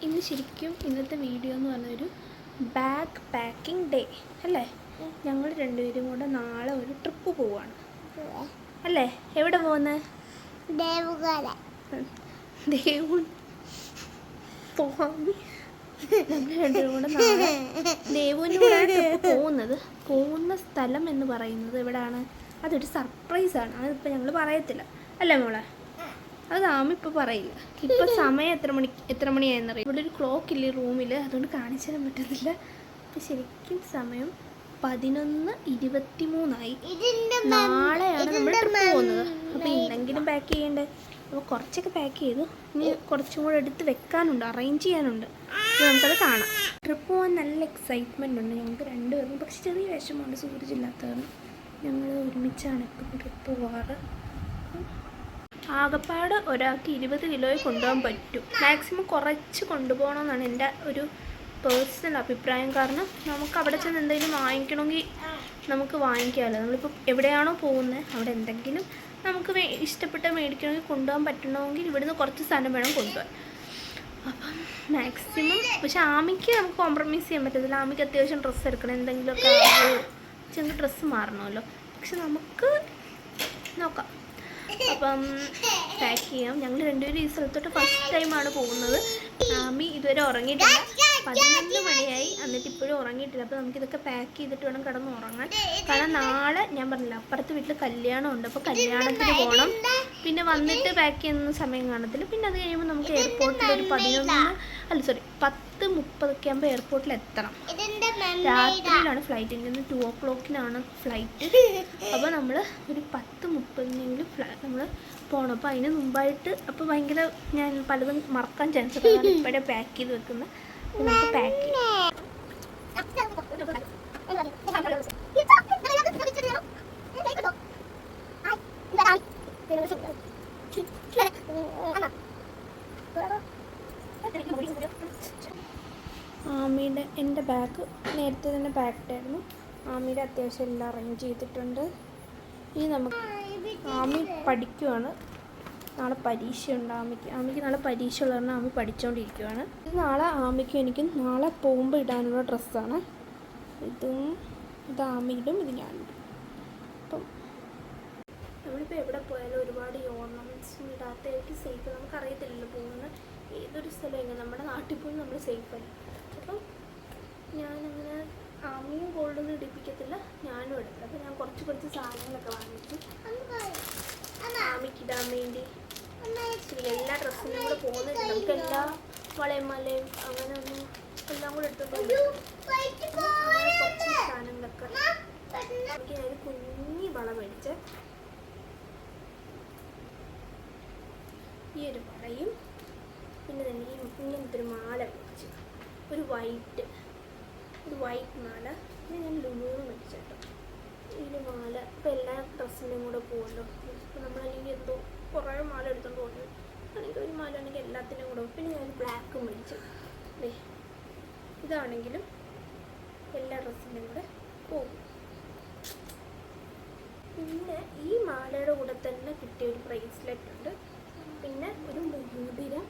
ഇന്ന് ശരിക്കും ഇന്നത്തെ വീഡിയോ എന്ന് പറഞ്ഞൊരു ബാഗ് പാക്കിംഗ് ഡേ അല്ലേ? ഞങ്ങൾ രണ്ടുപേരും കൂടെ നാളെ ഒരു ട്രിപ്പ് പോവാണ് അല്ലേ? എവിടെ പോകുന്നത്? നമ്മൾ രണ്ടുപേരും കൂടെ നാളെ ദേവുവിൻ്റെ കൂടെ ട്രിപ്പ് പോകുന്ന സ്ഥലം എന്ന് പറയുന്നത് എവിടെയാണ്? അതൊരു സർപ്രൈസാണ്. അതിപ്പോൾ ഞങ്ങൾ പറയത്തില്ല അല്ലേ മോളെ? അത് ആമ ഇപ്പോൾ പറയില്ല. ഇപ്പോൾ സമയം എത്ര മണിയായെന്നറിയാം. ഇവിടെ ഒരു ക്ലോക്ക് ഇല്ലേ റൂമിൽ, അതുകൊണ്ട് കാണിച്ചു തരാൻ പറ്റുന്നില്ല. ഇപ്പം ശരിക്കും സമയം 11:23 നാളെയാണ് നമ്മൾ ട്രിപ്പ് പോകുന്നത്. അപ്പോൾ എന്തെങ്കിലും പാക്ക് ചെയ്യണ്ടേ? അപ്പോൾ കുറച്ചൊക്കെ പാക്ക് ചെയ്തു. ഇനി കുറച്ചും കൂടെ എടുത്ത് വെക്കാനുണ്ട്, അറേഞ്ച് ചെയ്യാനുണ്ട്. അപ്പോൾ നമുക്കത് കാണാം. ട്രിപ്പ് പോകാൻ നല്ല എക്സൈറ്റ്മെൻ്റ് ഉണ്ട് ഞങ്ങൾക്ക് രണ്ടുപേർക്കും. പക്ഷെ ചെറിയ വിഷമമുണ്ട്, സൂരജില്ലാത്തതാണ്. ഞങ്ങൾ ഒരുമിച്ചാണ് ഇപ്പോൾ ട്രിപ്പ് പോകാറ്. ആകപ്പാട് ഒരാൾക്ക് 20 കിലോയെ കൊണ്ടുപോകാൻ പറ്റും. മാക്സിമം കുറച്ച് കൊണ്ടുപോകണമെന്നാണ് എൻ്റെ ഒരു പേഴ്സണൽ അഭിപ്രായം. കാരണം നമുക്ക് അവിടെ ചെന്ന് എന്തെങ്കിലും വാങ്ങിക്കണമെങ്കിൽ നമുക്ക് വാങ്ങിക്കാമല്ലോ. നമ്മളിപ്പോൾ എവിടെയാണോ പോകുന്നത് അവിടെ എന്തെങ്കിലും നമുക്ക് ഇഷ്ടപ്പെട്ട മേടിക്കണമെങ്കിൽ കൊണ്ടുപോകാൻ പറ്റണമെങ്കിൽ ഇവിടുന്ന് കുറച്ച് സാധനം വേണം കൊണ്ടുപോകാൻ. അപ്പം മാക്സിമം. പക്ഷെ ആമിക്ക് നമുക്ക് കോംപ്രമൈസ് ചെയ്യാൻ പറ്റത്തില്ല. ആമിക്ക് അത്യാവശ്യം ഡ്രസ്സ് എടുക്കണം, എന്തെങ്കിലുമൊക്കെ ചെന്ന് ഡ്രസ്സ് മാറണമല്ലോ. പക്ഷെ നമുക്ക് നോക്കാം. അപ്പം പാക്ക് ചെയ്യാം. ഞങ്ങൾ രണ്ടുപേരും ഈ സ്ഥലത്തോട്ട് ഫസ്റ്റ് ടൈമാണ് പോകുന്നത്. ആമി ഇതുവരെ ഉറങ്ങിയിട്ടില്ല. 11 മണിയായി, എന്നിട്ട് ഇപ്പോഴും ഉറങ്ങിയിട്ടില്ല. അപ്പോൾ നമുക്കിതൊക്കെ പാക്ക് ചെയ്തിട്ട് വേണം കിടന്ന് ഉറങ്ങാൻ. കാരണം നാളെ ഞാൻ പറഞ്ഞില്ല, അപ്പുറത്തെ വീട്ടിൽ കല്യാണം ഉണ്ട്. അപ്പോൾ കല്യാണത്തിന് പോകണം. പിന്നെ വന്നിട്ട് പാക്ക് ചെയ്യുന്ന സമയം കാണത്തില്ല. പിന്നെ അത് കഴിയുമ്പോൾ നമുക്ക് എയർപോർട്ടിൽ ഒരു 10:30 ആകുമ്പോൾ എയർപോർട്ടിൽ എത്തണം. രാത്രിയിലാണ് ഫ്ലൈറ്റ്. ഇങ്ങനെ 2 o'clock ഫ്ലൈറ്റ്. അപ്പോൾ നമ്മൾ ഒരു 10:30 നമ്മൾ പോകണം. അപ്പോൾ അതിന് മുമ്പായിട്ട് അപ്പോൾ ഭയങ്കര ഞാൻ പലതും മറക്കാൻ ചാൻസ് ഉണ്ട്. ഇപ്പോഴേ പാക്ക് ചെയ്ത് വെക്കുന്നത്. നമുക്ക് പാക്ക് ചെയ്യാം. ആമിയുടെ എൻ്റെ ബാഗ് നേരത്തെ തന്നെ പാക്ഡ് ആയിരുന്നു. ആമിയുടെ അത്യാവശ്യം എല്ലാം അറേഞ്ച് ചെയ്തിട്ടുണ്ട്. ഇനി നമുക്ക് ആമി പഠിക്കുവാണ്. നാളെ പരീക്ഷയുണ്ട് ആമിക്ക് നാളെ പരീക്ഷ ഉള്ള കാരണം ആമി പഠിച്ചുകൊണ്ടിരിക്കുകയാണ്. ഇത് നാളെ ആമിക്കും എനിക്കും നാളെ പോകുമ്പോൾ ഇടാനുള്ള ഡ്രസ്സാണ്. ഇത് ആമിയിടും, ഇത് ഞാനിടും. അപ്പം നമ്മളിപ്പോൾ എവിടെ പോയാലും ഒരുപാട് ഈ ഓർണമെൻറ്റ്സും ഇടാത്തതായിട്ട് സേഫ്. നമുക്കറിയത്തില്ലല്ലോ പോകുന്ന ഏതൊരു സ്ഥലം എങ്ങനെ. നമ്മുടെ നാട്ടിൽ പോലും നമ്മൾ സേഫല്ല. അപ്പം ഞാനങ്ങനെ ആമിയും ഗോൾഡൊന്നും ഇടിപ്പിക്കത്തില്ല, ഞാനും എടുക്കില്ല. അപ്പോൾ ഞാൻ കുറച്ച് സാധനങ്ങളൊക്കെ വാങ്ങിച്ചു ആമിക്കിടാൻ വേണ്ടി. എല്ലാ ഡ്രസ്സിനും കൂടെ പോകുന്നില്ല. നമുക്ക് എല്ലാ വളയും മലയും അങ്ങനെ ഒന്നും എല്ലാം കൂടെ എടുത്തിട്ടുണ്ട്. കുറച്ച് സാധനങ്ങളൊക്കെ എനിക്ക് ഞാനൊരു കുഞ്ഞി വള മേടിച്ച് ഈ ഒരു വളയും പിന്നെ തന്നെ ഇങ്ങനത്തെ ഒരു മാല മേടിച്ചു, ഒരു വൈറ്റ് മാല. ഇത് ഞാൻ ലുലുവിന് മേടിച്ചേട്ടോ ഈ മാല. ഇപ്പോൾ എല്ലാ ഡ്രസ്സിൻ്റെയും കൂടെ പോകുമല്ലോ. ഇപ്പോൾ നമ്മളല്ലെങ്കിൽ എന്തോ കുറേ മാല എടുത്തുകൊണ്ട് പോകുന്നത് ആണെങ്കിൽ ഒരു മാല ആണെങ്കിൽ എല്ലാത്തിൻ്റെയും കൂടെ. പിന്നെ ഞാൻ ബ്ലാക്ക് മേടിച്ചു. ഇതാണെങ്കിലും എല്ലാ ഡ്രസ്സിൻ്റെയും കൂടെ പോകും. പിന്നെ ഈ മാലയുടെ കൂടെ തന്നെ കിട്ടിയ ഒരു ബ്രേസ്ലെറ്റ് ഉണ്ട്. പിന്നെ ഒരു മോതിരം,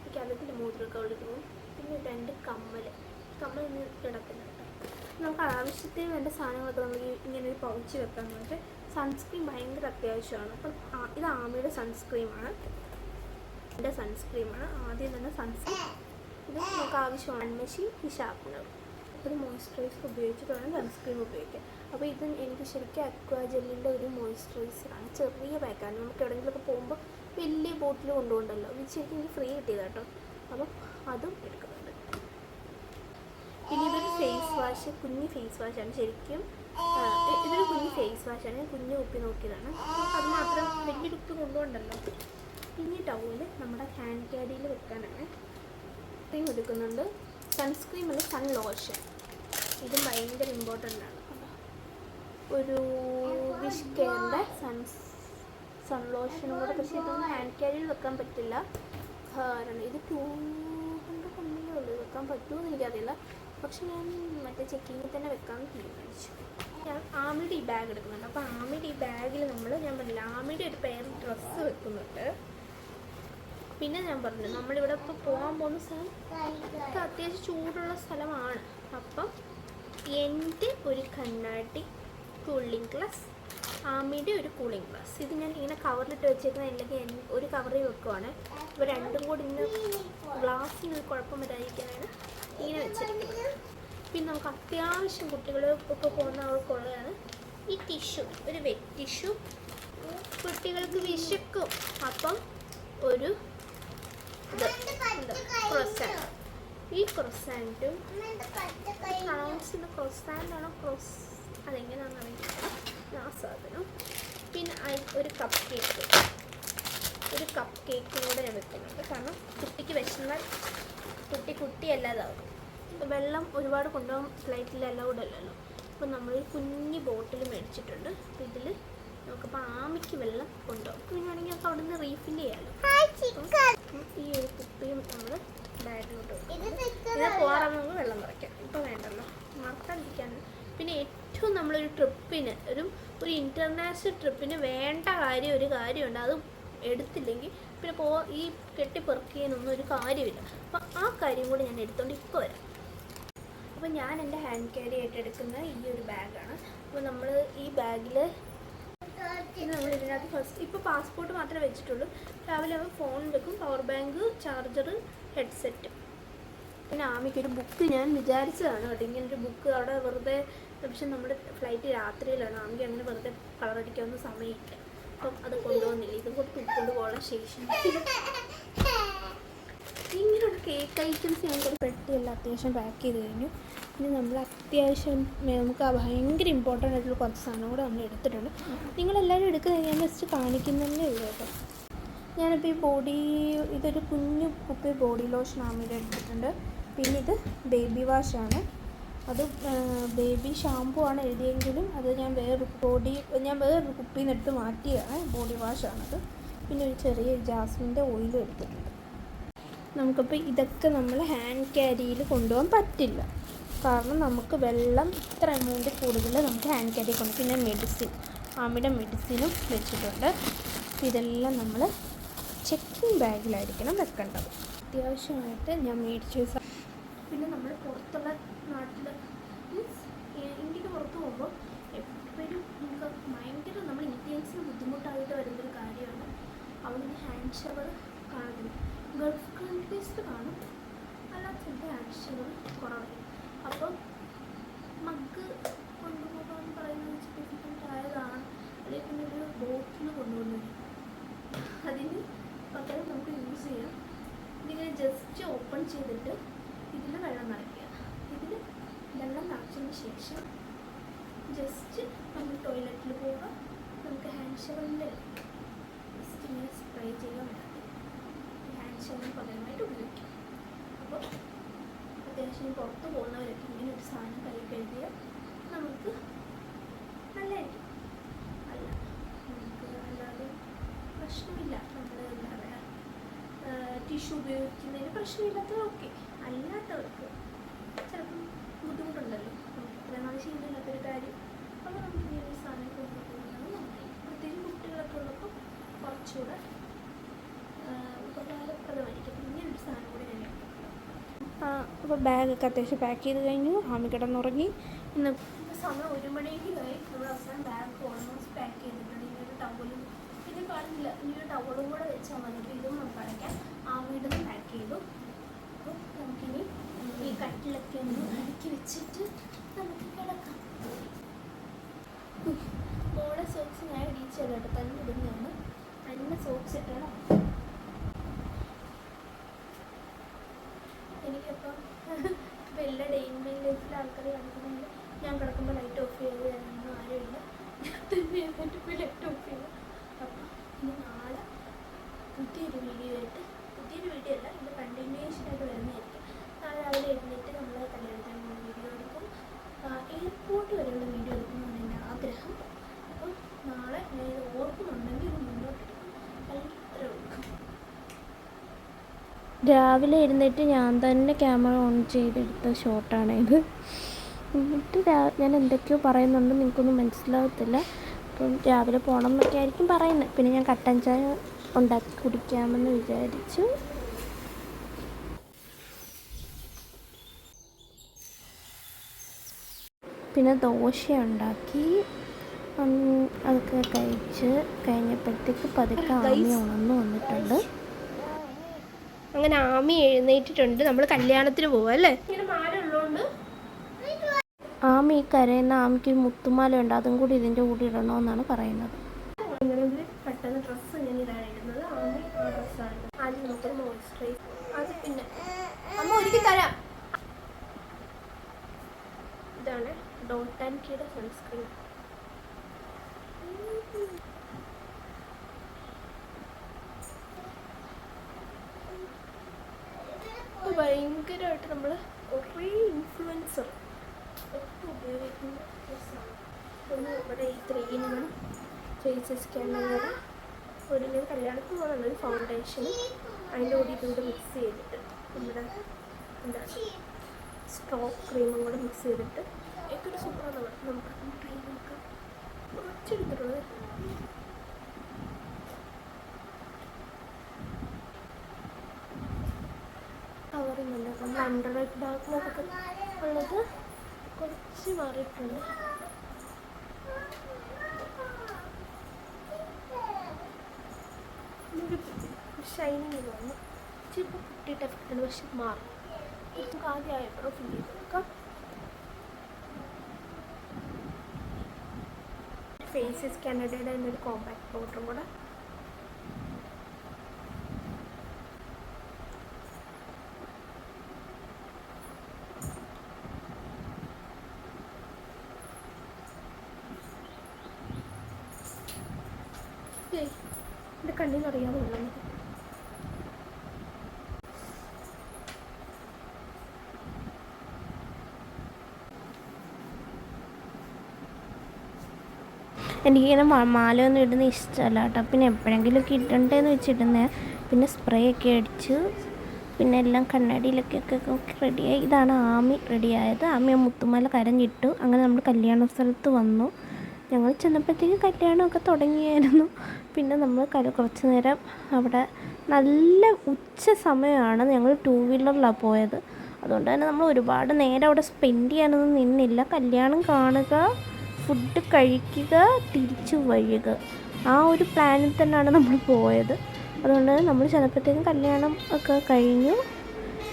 എനിക്ക് അതിൻ്റെ മോതിരമൊക്കെ വിളിക്കുന്നു. പിന്നെ 2 കമ്മൽ ഇന്ന് കിടക്കുന്നുണ്ട്. നമുക്ക് ആവശ്യത്തിന് വേണ്ട സാധനങ്ങളൊക്കെ നമ്മൾ ഇങ്ങനെ ഒരു പൗച്ച് വെക്കാൻ വേണ്ടിയിട്ട്. സൺസ്ക്രീൻ ഭയങ്കര അത്യാവശ്യമാണ്. അപ്പം ഇത് ആമിയുടെ സൺസ്ക്രീമാണ്, എൻ്റെ സൺസ്ക്രീമാണ്. ആദ്യം തന്നെ സൺസ്ക്രീൻ ഇത് നമുക്ക് ആവശ്യമാണ്. മെഷീൻ ഈ ഷാർപ്പനർ. ഒരു മോയ്സ്ചറൈസർ ഉപയോഗിച്ചിട്ട് വേണം സൺസ്ക്രീൻ ഉപയോഗിക്കാൻ. അപ്പോൾ ഇത് എനിക്ക് ശരിക്കും അക്വാ ജെല്ലിൻ്റെ ഒരു മോയ്സ്ചറൈസറാണ്. ചെറിയ പാക്കാണ്. നമുക്ക് എവിടെയെങ്കിലുമൊക്കെ പോകുമ്പോൾ വലിയ ബോട്ടിൽ കൊണ്ടുപോകണ്ടല്ലോ. ഇത് ശരിക്കും എനിക്ക് ഫ്രീ കിട്ടിയത് കേട്ടോ. അപ്പം അതും എടുക്കുന്നുണ്ട്. പിന്നെ ഇതൊരു ഫേസ് വാഷ്, കുഞ്ഞ് ഫേസ് വാഷാണ്. ശരിക്കും ഇതൊരു കുഞ്ഞ് ഫേസ് വാഷാണ്. കുഞ്ഞ് കുപ്പി നോക്കിയതാണ്. അത് മാത്രം വലിയൊരു കുപ്പി കൊണ്ടുപോകണ്ടല്ലോ. പിന്നെ ടൗല് നമ്മുടെ ഹാൻഡ് ക്യാരിയിൽ വെക്കാനാണ്. ക്രീം എടുക്കുന്നുണ്ട്. സൺസ്ക്രീം അല്ല, സൺ ലോഷൻ. ഇതും ഭയങ്കര ഇമ്പോർട്ടൻ്റ് ആണ്. ഒരു വിഷ് കെയറിൻ്റെ സൺ ലോഷനും കൂടെ. പക്ഷേ ഇതൊന്നും ഹാൻഡ് ക്യാരിയിൽ വെക്കാൻ പറ്റില്ല. കാരണം ഇത് 200 കമ്മിലേ ഉള്ളൂ. വെക്കാൻ പറ്റുമെന്ന് എനിക്കറിയില്ല. പക്ഷെ ഞാൻ മറ്റേ ചെക്കിങ്ങിൽ തന്നെ വെക്കാമെന്ന് തീരുമാനിച്ചു. ഞാൻ ആമിയുടെ ഈ ബാഗ് എടുക്കുന്നുണ്ട്. അപ്പോൾ ആമിയുടെ ഈ ബാഗിൽ ഞാൻ പറഞ്ഞില്ല, ആമിയുടെ ഒരു പെയർ ഡ്രസ്സ് വെക്കുന്നുണ്ട്. പിന്നെ ഞാൻ പറഞ്ഞു നമ്മളിവിടെ ഇപ്പോൾ പോകാൻ പോകുന്ന സ്ഥലം അത്യാവശ്യം ചൂടുള്ള സ്ഥലമാണ്. അപ്പം എൻ്റെ ഒരു കണ്ണാടി കൂളിംഗ് ഗ്ലാസ്, ആമിയുടെ ഒരു കൂളിംഗ് ഗ്ലാസ്, ഇത് ഞാൻ ഇങ്ങനെ കവറിലിട്ട് വെച്ചേക്കുന്നത്. അല്ലെങ്കിൽ ഒരു കവറിൽ വെക്കുവാണ്. ഇപ്പോൾ രണ്ടും കൂടി ഇന്ന് ഗ്ലാസ്സിന് ഒരു കുഴപ്പം വരാതിരിക്കാനാണ് ഇങ്ങനെ വെച്ചിരിക്കുന്നത്. പിന്നെ നമുക്ക് അത്യാവശ്യം കുട്ടികൾ ഒക്കെ പോകുന്ന അവർക്കുള്ളതാണ് ഈ ടിഷ്യൂ, ഒരു വെറ്റ് ടിഷ്യൂ. കുട്ടികൾക്ക് വിശക്കും. അപ്പം ഒരു ക്രൊസാൻറ്റ്, ഈ ക്രൊസാൻറ്റും ക്രൊസാൻറ്റാണോ അതെങ്ങനെയാണെന്ന് അറിയില്ല ആ സാധനം. പിന്നെ ഒരു കപ്പ് കേക്കും കൂടെ ഞാൻ വെക്കുന്നുണ്ട്. കാരണം കുട്ടിക്ക് വിശന്നാൽ കുട്ടിയല്ലാതാവും. വെള്ളം ഒരുപാട് കൊണ്ടുപോകാൻ ഫ്ലൈറ്റിൽ അലൗഡ് അല്ലല്ലോ. അപ്പോൾ നമ്മൾ കുഞ്ഞ് ബോട്ടിൽ മേടിച്ചിട്ടുണ്ട്. അപ്പോൾ ഇതിൽ നമുക്കിപ്പോൾ ആമിക്ക് വെള്ളം കൊണ്ടുപോകും. പിന്നെ വേണമെങ്കിൽ നമുക്ക് അവിടെ നിന്ന് റീഫിൽ ചെയ്യാമല്ലോ. ഈ ഒരു കുപ്പിയും നമ്മൾ ബാഗിലോട്ട് ഇത് പോകാറാകുമ്പോൾ നമുക്ക് വെള്ളം നിറയ്ക്കാം. ഇപ്പോൾ വേണ്ടല്ലോ, മറക്കാതിരിക്കാൻ. പിന്നെ ഏറ്റവും നമ്മളൊരു ട്രിപ്പിന് ഒരു ഇൻ്റർനാഷണൽ ട്രിപ്പിന് വേണ്ട ഒരു കാര്യമുണ്ട്. അത് എടുത്തില്ലെങ്കിൽ പിന്നെ ഈ കെട്ടിപ്പെറുക്കിയതിനൊന്നും ഒരു കാര്യമില്ല. അപ്പോൾ ആ കാര്യം കൂടി ഞാൻ എടുത്തുകൊണ്ട് ഇപ്പോൾ വരാം. അപ്പോൾ ഞാൻ എൻ്റെ ഹാൻഡ് ക്യാരി ആയിട്ട് എടുക്കുന്ന ഈ ഒരു ബാഗാണ്. അപ്പോൾ നമ്മൾ ഈ ബാഗിൽ നമ്മൾ ഇതിനകത്ത് ഫസ്റ്റ് ഇപ്പോൾ പാസ്പോർട്ട് മാത്രമേ വെച്ചിട്ടുള്ളൂ. രാവിലെ ഫോൺ വെക്കും, പവർ ബാങ്ക്, ചാർജർ, ഹെഡ്സെറ്റ്. പിന്നെ ആമിക്കൊരു ബുക്ക് ഞാൻ വിചാരിച്ചതാണ് കേട്ടോ, ഇങ്ങനൊരു ബുക്ക് അവിടെ വെറുതെ. പക്ഷെ നമ്മുടെ ഫ്ലൈറ്റ് രാത്രിയിലാണ്. ആമിക്ക് അങ്ങനെ വെറുതെ കളറടിക്കാവുന്ന സമയമില്ല. അപ്പം അത് കൊണ്ടുപോകുന്നില്ല. ഇതും കൂടി തുക്കൊണ്ട് പോകാനുള്ള ശേഷം ഇങ്ങനെയുള്ള കേക്ക് ഐറ്റംസ് ഞാൻ പെട്ടിയെല്ലാം അത്യാവശ്യം പാക്ക് ചെയ്ത് കഴിഞ്ഞു. ഇനി നമ്മൾ അത്യാവശ്യം നമുക്ക് ഭയങ്കര ഇമ്പോർട്ടൻ്റ് ആയിട്ടുള്ള കുറച്ച് സാധനം കൂടെ നമ്മൾ എടുത്തിട്ടുണ്ട്. നിങ്ങളെല്ലാവരും എടുക്കുന്നത് ഞാൻ ജസ്റ്റ് കാണിക്കുന്നതന്നെ ഉള്ളൂ കേട്ടോ. ഞാനിപ്പോൾ ഇതൊരു കുഞ്ഞു കുപ്പി ബോഡി ലോഷൻ ആമിയുടെ എടുത്തിട്ടുണ്ട്. പിന്നെ ഇത് ബേബി വാഷാണ്. അത് ബേബി ഷാമ്പു ആണ് എഴുതിയെങ്കിലും അത് ഞാൻ വേറൊരു കുപ്പിയിൽ നിന്ന് എടുത്ത് മാറ്റിയാണ്. ബോഡി വാഷാണത്. പിന്നെ ഒരു ചെറിയ ജാസ്മിൻ്റെ ഓയിലും എടുത്തിട്ടുണ്ട്. നമുക്കിപ്പോൾ ഇതൊക്കെ നമ്മൾ ഹാൻഡ് ക്യാരിയിൽ കൊണ്ടുപോകാൻ പറ്റില്ല. കാരണം നമുക്ക് വെള്ളം ഇത്ര എമൗണ്ട് കൂടുതൽ നമുക്ക് ഹാൻഡ് ക്യാരി കൊണ്ടു. പിന്നെ ആമിയുടെ മെഡിസിനും വെച്ചിട്ടുണ്ട്. ഇതെല്ലാം നമ്മൾ ചെക്കിങ് ബാഗിലായിരിക്കണം വെക്കേണ്ടത്. അത്യാവശ്യമായിട്ട് ഞാൻ മേടിച്ചു. പിന്നെ നമ്മൾ പുറത്തുള്ള നാട്ടിൽ മീൻസ് ഇന്ത്യക്ക് പുറത്ത് പോകുമ്പോൾ എപ്പോഴും നമുക്ക് ഭയങ്കര നമ്മൾ ഇന്ത്യൻസിന് ബുദ്ധിമുട്ടായിട്ട് വരുന്നൊരു കാര്യമാണ് അവിടെ നിന്ന് ഹാൻഡ് ഷവർ കാണുന്നത്. ഗൾഫ് കൺട്രീസിൽ കാണും, അല്ലാത്ത ഹാൻഡ് ഷവർ കുറവായിരിക്കും. അപ്പം മഗ് കൊണ്ടുപോകാൻ പറയുന്നത് ഡിഫിക്കൽട്ട് ആയതാണ്. അല്ലെങ്കിൽ പിന്നെ ഒരു ബോട്ടിൽ കൊണ്ടുപോകുന്നത് അതിന് പകരം നമുക്ക് യൂസ് ചെയ്യാം. ഇതിങ്ങനെ ജസ്റ്റ് ഓപ്പൺ ചെയ്തിട്ട് ഇതിൽ വെള്ളം നിറയ്ക്കുക. ഇതിൽ വെള്ളം നിറച്ചതിന് ശേഷം ജസ്റ്റ് നമ്മൾ ടോയ്ലറ്റിൽ പോവുക. നമുക്ക് ഹാൻഡ് ഷവറിൽ ജസ്റ്റ് ഇങ്ങനെ സ്പ്രേ ചെയ്യാൻ വേണ്ടി ഹാൻഡ് ഷവറിന് പകരമായിട്ട് ഉപയോഗിക്കാം. അപ്പോൾ അത്യാവശ്യം പുറത്ത് പോകുന്നവരൊക്കെ ഇങ്ങനെ ഒരു സാധനം കൈ കഴുകിയാൽ നമുക്ക് നല്ലതായിരിക്കും. നമുക്ക് അല്ലാതെ പ്രശ്നമില്ല. നമ്മൾ എന്താ പറയുക, ടിഷ്യൂ ഉപയോഗിക്കുന്നതിന് പ്രശ്നമില്ലാത്തത് ഓക്കെ. അല്ലാത്തവർക്ക് ചിലപ്പം ബുദ്ധിമുട്ടുണ്ടല്ലോ, നമുക്ക് ഇത്രയും നാൾ ശീലമില്ലാത്തൊരു കാര്യം. അപ്പോൾ നമുക്ക് ഇങ്ങനെ ഒരു സാധനം കൊണ്ടുപോകുന്നത് നന്നായി. പ്രത്യേകിച്ച് കുട്ടികളൊക്കെ ഉള്ളപ്പോൾ കുറച്ചുകൂടെ ഉപകാരപ്രദമായിരിക്കും. ഇങ്ങനെ ഒരു സാധനം കൂടി ഞാൻ അപ്പോൾ ബാഗൊക്കെ അത്യാവശ്യം പാക്ക് ചെയ്ത് കഴിഞ്ഞു. ആമി കിടന്നുറങ്ങി. ഇന്ന് സമയം 1 മണിക്കായി. നമ്മൾ അവസാനം ബാഗ് ഓൾമോസ്റ്റ് പാക്ക് ചെയ്തിട്ടുണ്ട്. ഇനിയൊരു ടവലും പിന്നെ പറഞ്ഞില്ല, ഇനിയൊരു ടവലും കൂടെ വെച്ചാൽ മതി. അപ്പോൾ ഇതും നമുക്ക് അടയ്ക്കാം. ആമിയുടെ പാക്ക് ചെയ്തു. അപ്പോൾ നമുക്കിനി ഈ കട്ടിലൊക്കെ ഒന്ന് അടുക്കി വെച്ചിട്ട് നമുക്ക് കിടക്കാം. മോളെ സോക്സ് ഞാൻ ഇടിച്ചല്ല കേട്ടോ, തന്നെ ഇടുന്നതാണ്. തന്നെ സോക്സ് ഇട്ടണം. എനിക്കപ്പം ഇപ്പം എല്ലാ ഡെയിലി ലൈഫിലെ ആൾക്കാർ കാണിക്കുന്നുണ്ട്. ഞാൻ കിടക്കുമ്പോൾ ലൈറ്റ് ഓഫ് ചെയ്ത് തരാനൊന്നും ആരുമില്ല. ഞാൻ തന്നെ എന്നിട്ട് ലൈറ്റ് ഓഫ് ചെയ്തു. അപ്പം ഇനി നാളെ പുതിയൊരു വീഡിയോ അല്ല, ഇത് കണ്ടിന്യൂഷനായിട്ട് വരുന്നതായിരിക്കും. നാളെ രാവിലെ എഴുന്നേറ്റ് നമ്മൾ കല്യാണത്തിന് വീഡിയോ എടുക്കും. എയർപോർട്ട് വരെയുള്ള വീഡിയോ എടുക്കുന്നതാണ് എൻ്റെ ആഗ്രഹം. അപ്പം നാളെ ഞാൻ ഇത് ഓർക്കുന്നുണ്ടെങ്കിൽ ഇത് മുന്നോട്ടെടുക്കും. അല്ലെങ്കിൽ ഇത്ര എടുക്കും. രാവിലെ എഴുന്നേറ്റ് ഞാൻ തന്നെ ക്യാമറ ഓൺ ചെയ്തെടുത്ത ഷോട്ടാണിത്. എന്നിട്ട് ഞാൻ എന്തൊക്കെയോ പറയുന്നുണ്ട്, നിങ്ങൾക്കൊന്നും മനസ്സിലാകത്തില്ല. അപ്പം രാവിലെ പോകണം എന്നൊക്കെ ആയിരിക്കും പറയുന്നത്. പിന്നെ ഞാൻ കട്ടൻ ചായ ഉണ്ടാക്കി കുടിക്കാമെന്ന് വിചാരിച്ചു. പിന്നെ ദോശ ഉണ്ടാക്കി, അതൊക്കെ കഴിച്ച് കഴിഞ്ഞപ്പോഴത്തേക്ക് പതുക്കെ ആമി ഉണർന്നു വന്നിട്ടുണ്ട്. അങ്ങനെ ആമി എഴുന്നേറ്റിട്ടുണ്ട്. നമ്മൾ കല്യാണത്തിന് പോവാം അല്ലേ? ഇങ്ങനെ മാല ഉള്ളതുകൊണ്ട് ആമി കരയുന്ന ആമിക്ക് മുത്തുമാല ഉണ്ട്, അതും കൂടി ഇതിൻ്റെ കൂടെ ഇടണമെന്നാണ് പറയുന്നത്. പെട്ടെന്ന് ഡ്രസ്സ് ഇങ്ങനെ ഇതാണ് ഇടുന്നത്. ആമി ആ ഡ്രസ്സാണ്. ആദ്യം നമുക്കൊരു മോയ്സ്ചറൈസ്, അത് പിന്നെ അമ്മ ഒരുക്കി തരാം. ഇതാണ് ഡോട്ട് ആൻഡ് കീയുടെ സൺസ്ക്രീൻ. ഭയങ്കരമായിട്ട് നമ്മൾ കുറേ ഇൻഫ്ലുവൻസർ ഒക്കെ ഉപയോഗിക്കുന്ന ഡ്രസ്സാണ്. ഒന്ന് ഇവിടെ ഈ 3-in-1 ഫേസ് സ്കാനർ, ഒരു കല്യാണത്തിന് പോകുന്നുണ്ട്, ഒരു ഫൗണ്ടേഷനും അതിൻ്റെ കൂടി ഇതുകൂടെ മിക്സ് ചെയ്തിട്ട് നമ്മുടെ എന്താ സ്ട്രോക്ക് ക്രീമും കൂടെ മിക്സ് ചെയ്തിട്ട് ഒക്കെ ഒരു സൂപ്പറാണ്. നമുക്ക് ട്രൈ നോക്കാം. കുറച്ചെടുത്തിട്ടുള്ളത് കവറിങ്ങുണ്ട്. നമ്മൾ അണ്ടർ ഐ ഡാർക്ക്നെസ്സൊക്കെ ഉള്ളത് കുറച്ച് മാറിയിട്ടുണ്ട്. ഷൈനിങ് വന്നു. ചിലപ്പോൾ കുട്ടിയിട്ട് എഫക്റ്റാണ്, പക്ഷെ മാറും. നമുക്ക് ആദ്യം ഐബ്രോ ഫിൽ ചെയ്ത് നോക്കാം. ഫേസസ് കാനഡയുടെ എന്നൊരു കോമ്പാക്ട് പൗഡറും കൂടെ എൻ്റെ കണ്ണിൽ അറിയാതെ ഉള്ളത്. എനിക്കിങ്ങനെ മാലയൊന്നും ഇടുന്ന ഇഷ്ടമല്ല കേട്ടോ. പിന്നെ എപ്പോഴെങ്കിലുമൊക്കെ ഇടണ്ടേന്ന് വെച്ചിടുന്നേ. പിന്നെ സ്പ്രേ ഒക്കെ അടിച്ച് പിന്നെ എല്ലാം കണ്ണാടിയിലൊക്കെ റെഡിയായി. ഇതാണ് ആമി റെഡിയായത്. ആമി ആ മുത്തുമാല കരഞ്ഞിട്ടു. അങ്ങനെ നമ്മൾ കല്യാണ സ്ഥലത്ത് വന്നു. ഞങ്ങൾ ചെന്നപ്പോഴത്തേക്ക് കല്യാണമൊക്കെ തുടങ്ങിയായിരുന്നു. പിന്നെ നമ്മൾ കുറച്ച് നേരം അവിടെ, നല്ല ഉച്ച സമയമാണ്, ഞങ്ങൾ 2-വീലറിലാണ് പോയത്. അതുകൊണ്ട് തന്നെ നമ്മൾ ഒരുപാട് നേരം അവിടെ സ്പെൻഡ് ചെയ്യാനൊന്നും നിന്നില്ല. കല്യാണം കാണുക, ഫുഡ് കഴിക്കുക, തിരിച്ചു വരിക, ആ ഒരു പ്ലാനിൽ തന്നെയാണ് നമ്മൾ പോയത്. അതുകൊണ്ട് നമ്മൾ ചെന്നപ്പോഴത്തേക്കും കല്യാണം ഒക്കെ കഴിഞ്ഞു.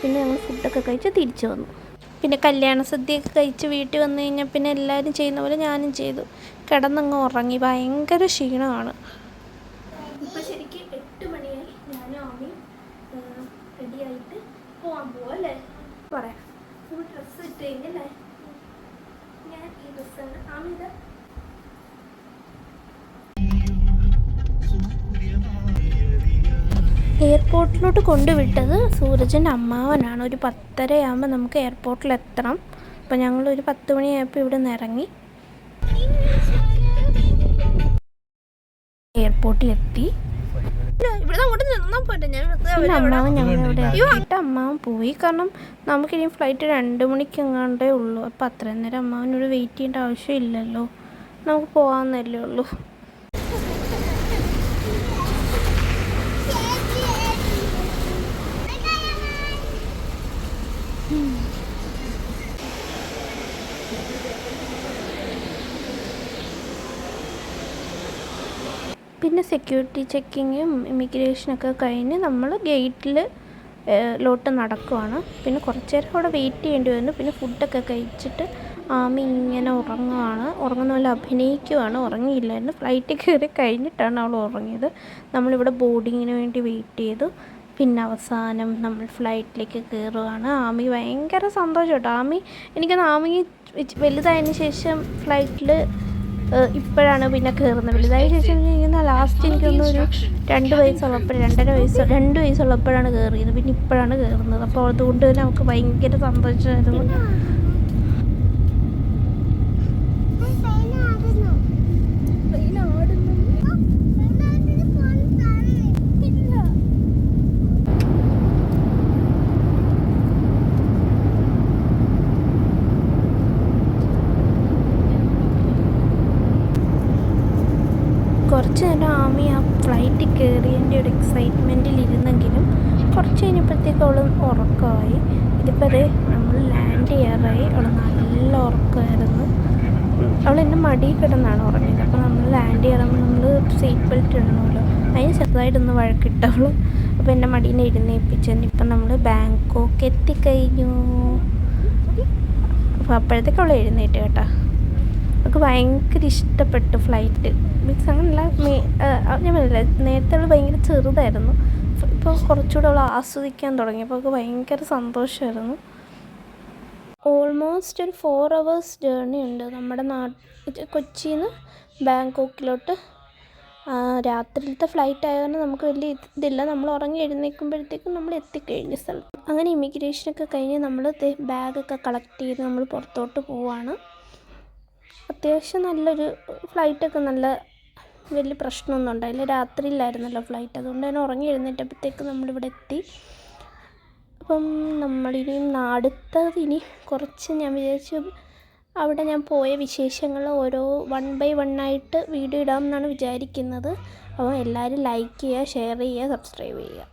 പിന്നെ ഞങ്ങൾ ഫുഡൊക്കെ കഴിച്ച് തിരിച്ചു വന്നു. പിന്നെ കല്യാണ സദ്യയൊക്കെ കഴിച്ച് വീട്ടിൽ വന്നു കഴിഞ്ഞാൽ പിന്നെ എല്ലാവരും ചെയ്യുന്ന പോലെ ഞാനും ചെയ്തു. കിടന്നങ്ങ് ഉറങ്ങി. ഭയങ്കര ക്ഷീണമാണ്. ഇപ്പോൾ ശരിക്കും 8 മണിയായി. ഞാനും ആമിയും റെഡിയായിട്ട് പോകാൻ പോവാം അല്ലേ? പറയാം. ഫുൾ ഡ്രസ്സ് ഇട്ട് കഴിഞ്ഞല്ലേ? ഞാൻ ഈ ഡ്രസ്സാണ്. ആമി ഇത് എയർപോർട്ടിലോട്ട് കൊണ്ടുവിട്ടത് സൂരജിൻ്റെ അമ്മാവനാണ്. ഒരു 10:30 നമുക്ക് എയർപോർട്ടിലെത്തണം. അപ്പോൾ ഞങ്ങളൊരു 10 മണിയായപ്പോൾ ഇവിടെ നിന്ന് ഇറങ്ങി എയർപോർട്ടിലെത്തി. അമ്മാവൻ ഞങ്ങളിവിടെ ഇറങ്ങിയിട്ട് അമ്മാവൻ പോയി. കാരണം നമുക്കിനി ഫ്ലൈറ്റ് 2 മണിക്കെങ്ങാണ്ടേ ഉള്ളൂ. അപ്പോൾ അത്രയും നേരം അമ്മാവനോട് വെയിറ്റ് ചെയ്യേണ്ട ആവശ്യമില്ലല്ലോ, നമുക്ക് പോകാമെന്നല്ലേ ഉള്ളൂ. പിന്നെ സെക്യൂരിറ്റി ചെക്കിങ്ങും ഇമിഗ്രേഷനൊക്കെ കഴിഞ്ഞ് നമ്മൾ ഗേറ്റിൽ ലോട്ട് നടക്കുവാണ്. പിന്നെ കുറച്ച് നേരം അവിടെ വെയിറ്റ് ചെയ്യേണ്ടി വന്നു. പിന്നെ ഫുഡൊക്കെ കഴിച്ചിട്ട് ആമി ഇങ്ങനെ ഉറങ്ങുന്ന പോലെ അഭിനയിക്കുവാണ്. ഉറങ്ങിയില്ലായിരുന്നു. ഫ്ലൈറ്റ് കയറി കഴിഞ്ഞിട്ടാണ് അവൾ ഉറങ്ങിയത്. നമ്മളിവിടെ ബോർഡിങ്ങിന് വേണ്ടി വെയിറ്റ് ചെയ്തു. പിന്നെ അവസാനം നമ്മൾ ഫ്ലൈറ്റിലേക്ക് കയറുകയാണ്. ആമി ഭയങ്കര സന്തോഷം കേട്ടോ. എനിക്കൊന്ന് ആമി വലുതായതിന് ശേഷം ഫ്ലൈറ്റിൽ ഇപ്പോഴാണ് പിന്നെ കയറുന്നത്. വലുതായ ശേഷം ഇങ്ങനെ ലാസ്റ്റ് എനിക്കൊന്നും ഒരു 2 വയസ്സുള്ളപ്പോൾ 2 വയസ്സുള്ളപ്പോഴാണ് കയറിയത്. പിന്നെ ഇപ്പോഴാണ് കയറുന്നത്. അപ്പോൾ അതുകൊണ്ട് തന്നെ നമുക്ക് ഭയങ്കര സന്തോഷമായിരുന്നു. കുറച്ച് നേരം ആമി ആ ഫ്ലൈറ്റിൽ കയറിയതിൻ്റെ ഒരു എക്സൈറ്റ്മെൻറ്റിൽ ഇരുന്നെങ്കിലും കുറച്ച് കഴിഞ്ഞപ്പോഴത്തേക്ക് അവൾ ഉറക്കമായി. ഇതിപ്പോൾ അതെ നമ്മൾ ലാൻഡ് ചെയ്യാറായി. അവൾ നല്ല ഉറക്കമായിരുന്നു. അവൾ എൻ്റെ മടിയിൽ കിടന്നാണ് ഉറങ്ങിയത്. അപ്പോൾ നമ്മൾ ലാൻഡ് ചെയ്യാറുമ്പോൾ നമ്മൾ സീറ്റ് ബെൽറ്റ് ഇടണമല്ലോ, അതിന് ചെറുതായിട്ടൊന്ന് വഴക്കിട്ടവൾ. അപ്പോൾ എൻ്റെ മടീനെ എഴുന്നേൽപ്പിച്ചു. ഇപ്പം നമ്മൾ ബാങ്കോക്ക് എത്തിക്കഴിഞ്ഞു. അപ്പോൾ അപ്പോഴത്തേക്ക് അവൾ എഴുന്നേറ്റ് കേട്ടോ. അവൾക്ക് ഭയങ്കര ഇഷ്ടപ്പെട്ടു ഫ്ലൈറ്റ്. മീൻസ് അങ്ങനെയല്ല, ഞാൻ പറഞ്ഞില്ല നേരത്തെ അവൾ ഭയങ്കര ചെറുതായിരുന്നു. ഇപ്പോൾ കുറച്ചുകൂടെ അവൾ ആസ്വദിക്കാൻ തുടങ്ങി. അപ്പോൾ അവൾക്ക് ഭയങ്കര സന്തോഷമായിരുന്നു. ഓൾമോസ്റ്റ് ഒരു 4 hours ജേർണി ഉണ്ട് നമ്മുടെ കൊച്ചിയിൽ നിന്ന് ബാങ്കോക്കിലോട്ട്. രാത്രിയിലത്തെ ഫ്ലൈറ്റ് ആയതുകൊണ്ട് നമുക്ക് വലിയ ഇതില്ല. നമ്മൾ ഉറങ്ങി എഴുന്നേൽക്കുമ്പോഴത്തേക്കും നമ്മൾ എത്തിക്കഴിഞ്ഞ സ്ഥലത്ത്. അങ്ങനെ ഇമിഗ്രേഷനൊക്കെ കഴിഞ്ഞ് നമ്മൾ ബാഗൊക്കെ കളക്ട് ചെയ്ത് നമ്മൾ പുറത്തോട്ട് പോവാണ്. അത്യാവശ്യം നല്ലൊരു ഫ്ലൈറ്റൊക്കെ നല്ല വലിയ പ്രശ്നമൊന്നും ഉണ്ടായില്ല. രാത്രിയിലായിരുന്നല്ലോ ഫ്ലൈറ്റ്, അതുകൊണ്ട് തന്നെ ഉറങ്ങി എഴുന്നേറ്റപ്പോഴത്തേക്ക് നമ്മളിവിടെ എത്തി. അപ്പം നമ്മളിനിയും അടുത്തതിനി കുറച്ച് ഞാൻ വിചാരിച്ചു അവിടെ ഞാൻ പോയ വിശേഷങ്ങൾ ഓരോ 1 by 1 ആയിട്ട് വീഡിയോ ഇടാമെന്നാണ് വിചാരിക്കുന്നത്. അപ്പോൾ എല്ലാവരും ലൈക്ക് ചെയ്യുക, ഷെയർ ചെയ്യുക, സബ്സ്ക്രൈബ് ചെയ്യുക.